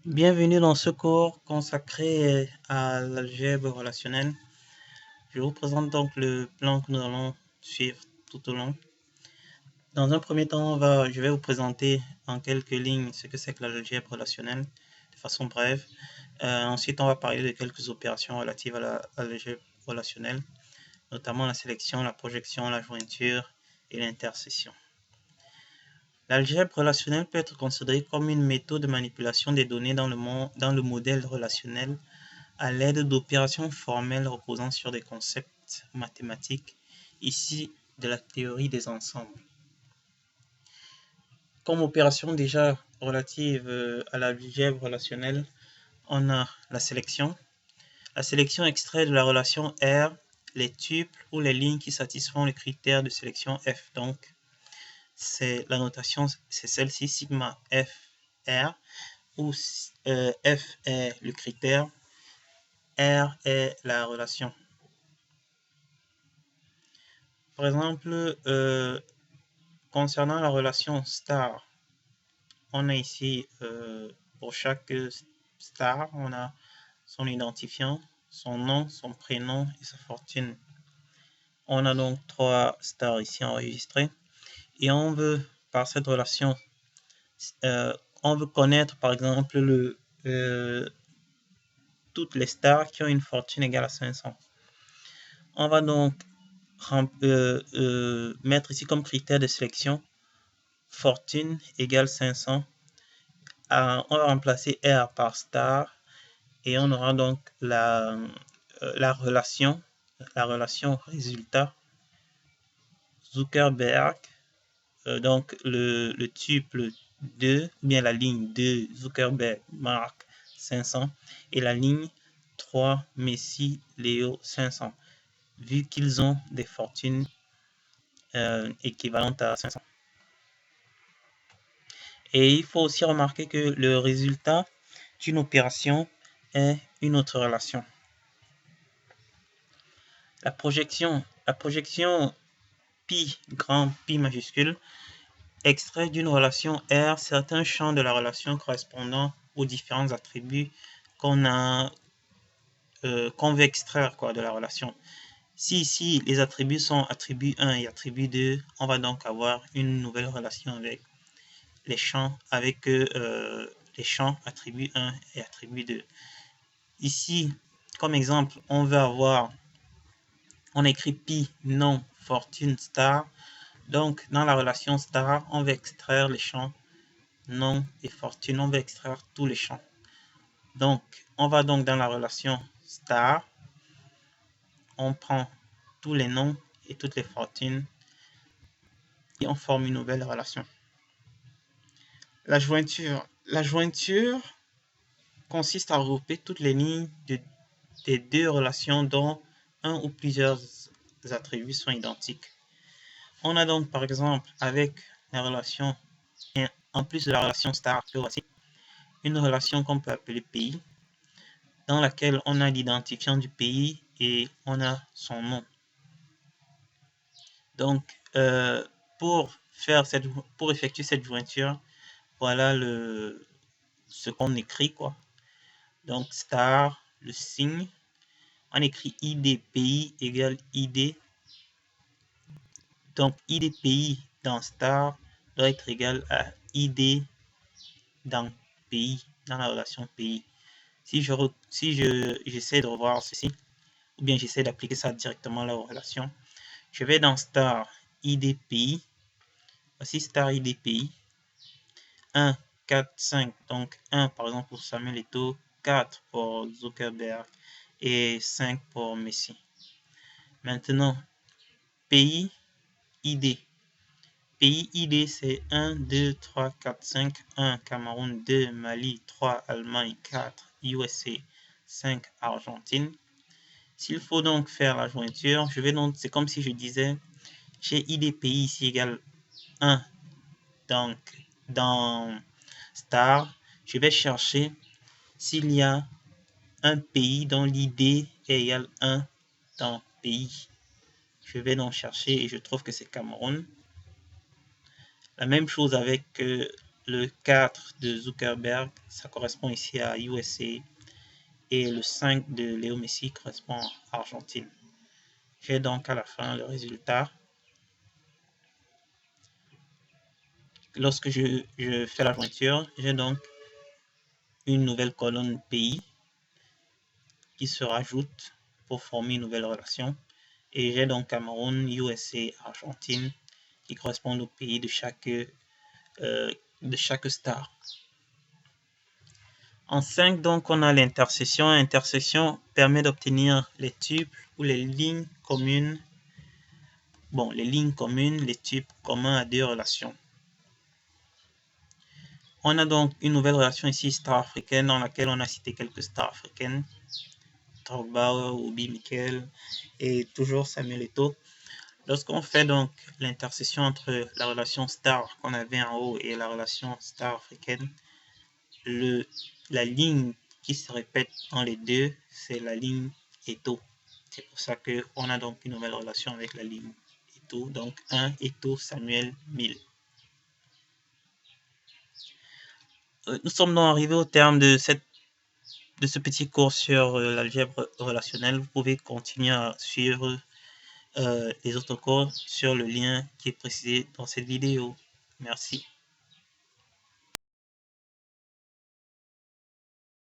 Bienvenue dans ce cours consacré à l'algèbre relationnelle. Je vous présente donc le plan que nous allons suivre tout au long. Dans un premier temps, je vais vous présenter en quelques lignes ce que c'est que l'algèbre relationnelle, de façon brève. Ensuite, on va parler de quelques opérations relatives à l'algèbre relationnelle, notamment la sélection, la projection, la jointure et l'intersection. L'algèbre relationnelle peut être considérée comme une méthode de manipulation des données dans le modèle relationnel à l'aide d'opérations formelles reposant sur des concepts mathématiques issus de la théorie des ensembles. Comme opération déjà relative à l'algèbre relationnelle, on a la sélection. La sélection extrait de la relation R les tuples ou les lignes qui satisfont les critères de sélection F. Donc, la notation, c'est celle-ci, sigma F R, où F est le critère, R est la relation. Par exemple, concernant la relation star, on a ici, pour chaque star, on a son identifiant, son nom, son prénom et sa fortune. On a donc 3 stars ici enregistrées. Et on veut, par cette relation, on veut connaître, par exemple, toutes les stars qui ont une fortune égale à 500. On va donc mettre ici comme critère de sélection fortune égale 500. On va remplacer R par star et on aura donc la relation résultat Zuckerberg, donc le tuple 2, ou bien la ligne 2 Zuckerberg marque 500 et la ligne 3 Messi Léo 500, vu qu'ils ont des fortunes équivalentes à 500. Et il faut aussi remarquer que le résultat d'une opération est une autre relation. La projection pi grand Pi majuscule extrait d'une relation R certains champs de la relation correspondant aux différents attributs qu'on veut extraire de la relation. Si ici les attributs sont attribut 1 et attribut 2, on va donc avoir une nouvelle relation avec les champs attribut 1 et attribut 2. Ici, comme exemple, on écrit pi nom fortune star. Donc, dans la relation star, on va extraire les champs nom et fortune. On va extraire tous les champs. Donc, on va donc dans la relation star, on prend tous les noms et toutes les fortunes et on forme une nouvelle relation. La jointure consiste à regrouper toutes les lignes des deux relations dont un ou plusieurs attributs sont identiques. On a donc par exemple avec la relation, en plus de la relation star que voici, une relation qu'on peut appeler pays, dans laquelle on a l'identifiant du pays et on a son nom. Donc, pour effectuer cette jointure, voilà ce qu'on écrit, Donc, star, le signe, on écrit ID pays égale ID. Donc, ID pays dans star doit être égal à ID dans pays, dans la relation pays. Si j'essaie de revoir ceci, ou bien j'essaie d'appliquer ça directement à la relation, je vais dans star ID pays. Voici star ID pays. 1, 4, 5. Donc 1 par exemple pour Samuel Eto'o, 4 pour Zuckerberg et 5 pour Messi. Maintenant, pays ID. Pays ID c'est 1, 2, 3, 4, 5. 1 Cameroun, 2 Mali, 3 Allemagne, 4 USA, 5 Argentine. S'il faut donc faire la jointure, c'est comme si je disais, j'ai ID pays ici égale 1. Donc, dans star, je vais chercher s'il y a un pays dont l'id est égal 1 dans pays. Je vais donc chercher et je trouve que c'est Cameroun. La même chose avec le 4 de Zuckerberg, ça correspond ici à USA. Et le 5 de Léo Messi correspond à Argentine. J'ai donc à la fin le résultat. Lorsque je fais la jointure, j'ai donc une nouvelle colonne pays qui se rajoute pour former une nouvelle relation. Et j'ai donc Cameroun, USA, Argentine qui correspondent au pays de chaque star. En 5, donc, on a l'intersection. L'intersection permet d'obtenir les tuples ou les lignes communes. Bon, les lignes communes, les tuples communs à deux relations. On a donc une nouvelle relation ici, star africaine, dans laquelle on a cité quelques stars africaines. Drogba, Obi Mikel et toujours Samuel Eto'o. Lorsqu'on fait donc l'intersection entre la relation star qu'on avait en haut et la relation star africaine, la ligne qui se répète dans les deux, c'est la ligne Eto'o. C'est pour ça qu'on a donc une nouvelle relation avec la ligne Eto'o. Donc 1 Eto'o Samuel 1000. Nous sommes donc arrivés au terme de ce petit cours sur l'algèbre relationnelle. Vous pouvez continuer à suivre les autres cours sur le lien qui est précisé dans cette vidéo. Merci.